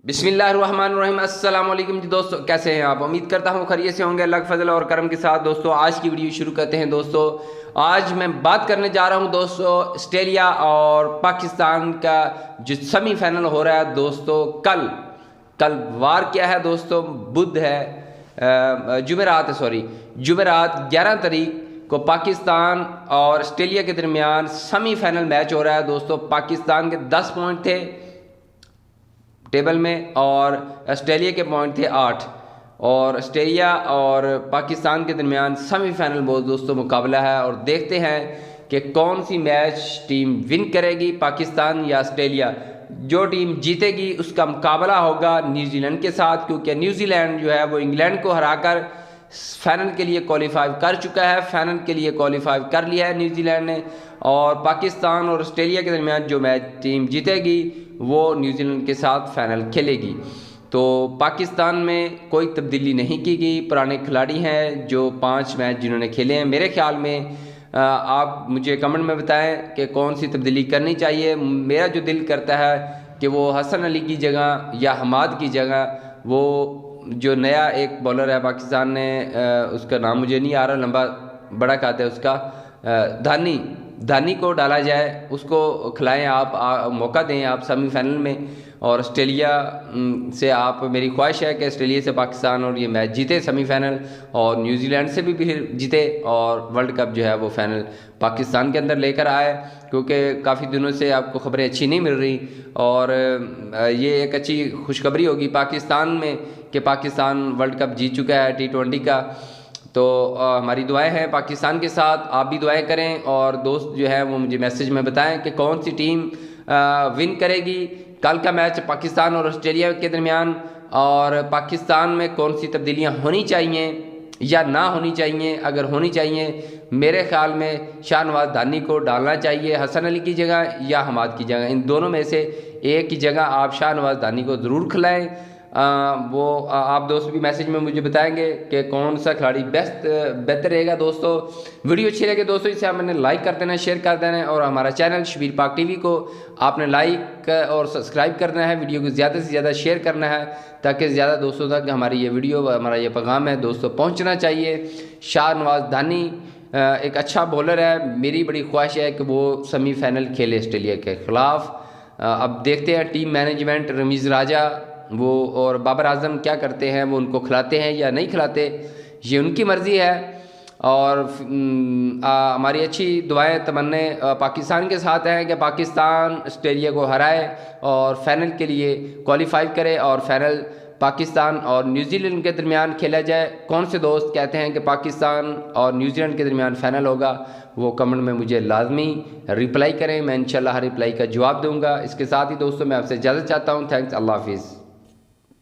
बिस्मिल्लाहिर्रहमानिर्रहीम। अस्सलाम वालेकुम जी दोस्तों, कैसे हैं आप? उम्मीद करता हूँ खैरियत से होंगे अल्लाह के फजल और करम के साथ। दोस्तों आज की वीडियो शुरू करते हैं। दोस्तों आज मैं बात करने जा रहा हूँ दोस्तों ऑस्ट्रेलिया और पाकिस्तान का जो सेमीफाइनल हो रहा है दोस्तों कल वार क्या है दोस्तों? बुध है, जुमेरात है, सॉरी जुमेरात 11 तारीख को पाकिस्तान और ऑस्ट्रेलिया के दरमियान सेमीफाइनल मैच हो रहा है दोस्तों। पाकिस्तान के 10 पॉइंट थे टेबल में और ऑस्ट्रेलिया के पॉइंट थे 8, और ऑस्ट्रेलिया और पाकिस्तान के दरमियान सेमीफाइनल बहुत दोस्तों मुकाबला है। और देखते हैं कि कौन सी मैच टीम विन करेगी, पाकिस्तान या ऑस्ट्रेलिया। जो टीम जीतेगी उसका मुकाबला होगा न्यूजीलैंड के साथ, क्योंकि न्यूजीलैंड जो है वो इंग्लैंड को हराकर फाइनल के लिए क्वालिफाई कर चुका है, फाइनल के लिए क्वालिफाई कर लिया है न्यूजीलैंड ने। और पाकिस्तान और ऑस्ट्रेलिया के दरमियान जो मैच टीम जीतेगी वो न्यूजीलैंड के साथ फाइनल खेलेगी। तो पाकिस्तान में कोई तब्दीली नहीं की गई, पुराने खिलाड़ी हैं जो 5 मैच जिन्होंने खेले हैं। मेरे ख्याल में आप मुझे कमेंट में बताएं कि कौन सी तब्दीली करनी चाहिए। मेरा जो दिल करता है कि वो हसन अली की जगह या हमाद की जगह वो जो नया एक बॉलर है पाकिस्तान ने, उसका नाम मुझे नहीं आ रहा, लंबा बड़ा कहते हैं उसका, धानी को डाला जाए, उसको खिलाएं आप मौका दें आप सेमीफाइनल में। और ऑस्ट्रेलिया से आप, मेरी ख्वाहिश है कि ऑस्ट्रेलिया से पाकिस्तान और ये मैच जीते सेमीफाइनल, और न्यूजीलैंड से भी फिर जीते और वर्ल्ड कप जो है वो फाइनल पाकिस्तान के अंदर लेकर आए, क्योंकि काफ़ी दिनों से आपको खबरें अच्छी नहीं मिल रही। और ये एक अच्छी खुशखबरी होगी पाकिस्तान में कि पाकिस्तान वर्ल्ड कप जीत चुका है T20 का। तो हमारी दुआएं हैं पाकिस्तान के साथ, आप भी दुआएं करें। और दोस्त जो है वो मुझे मैसेज में बताएं कि कौन सी टीम विन करेगी कल का मैच पाकिस्तान और ऑस्ट्रेलिया के दरमियान, और पाकिस्तान में कौन सी तब्दीलियां होनी चाहिए या ना होनी चाहिए। अगर होनी चाहिए, मेरे ख्याल में शाहनवाज धानी को डालना चाहिए हसन अली की जगह या हमाद की जगह। इन दोनों में से एक की जगह आप शाहनवाज धानी को ज़रूर खिलाएँ। आप दोस्त भी मैसेज में मुझे बताएंगे कि कौन सा खिलाड़ी बेहतर रहेगा। दोस्तों वीडियो अच्छी लगे दोस्तों इसे आपने लाइक कर देना, शेयर कर देना है, और हमारा चैनल शबीर पाक टीवी को आपने लाइक और सब्सक्राइब करना है। वीडियो को ज़्यादा से ज़्यादा शेयर करना है ताकि ज़्यादा दोस्तों तक हमारी ये वीडियो, हमारा ये पैगाम है दोस्तों पहुँचना चाहिए। शाहनवाज धानी एक अच्छा बॉलर है, मेरी बड़ी ख्वाहिश है कि वो सेमीफाइनल खेले ऑस्ट्रेलिया के ख़िलाफ़। अब देखते हैं टीम मैनेजमेंट रमीज़ राजा वो और बाबर आजम क्या करते हैं, वो उनको खिलाते हैं या नहीं खिलाते, ये उनकी मर्ज़ी है। और हमारी अच्छी दुआएं तमन्ने पाकिस्तान के साथ हैं कि पाकिस्तान ऑस्ट्रेलिया को हराए और फाइनल के लिए क्वालिफाई करे और फाइनल पाकिस्तान और न्यूजीलैंड के दरमियान खेला जाए। कौन से दोस्त कहते हैं कि पाकिस्तान और न्यूजीलैंड के दरमियान फाइनल होगा, वो कमेंट में मुझे लाजमी रिप्लाई करें, मैं इंशाल्लाह हर रिप्लाई का जवाब दूंगा। इसके साथ ही दोस्तों मैं आपसे इजाज़त चाहता हूँ। थैंक्स, अल्लाह हाफिज़।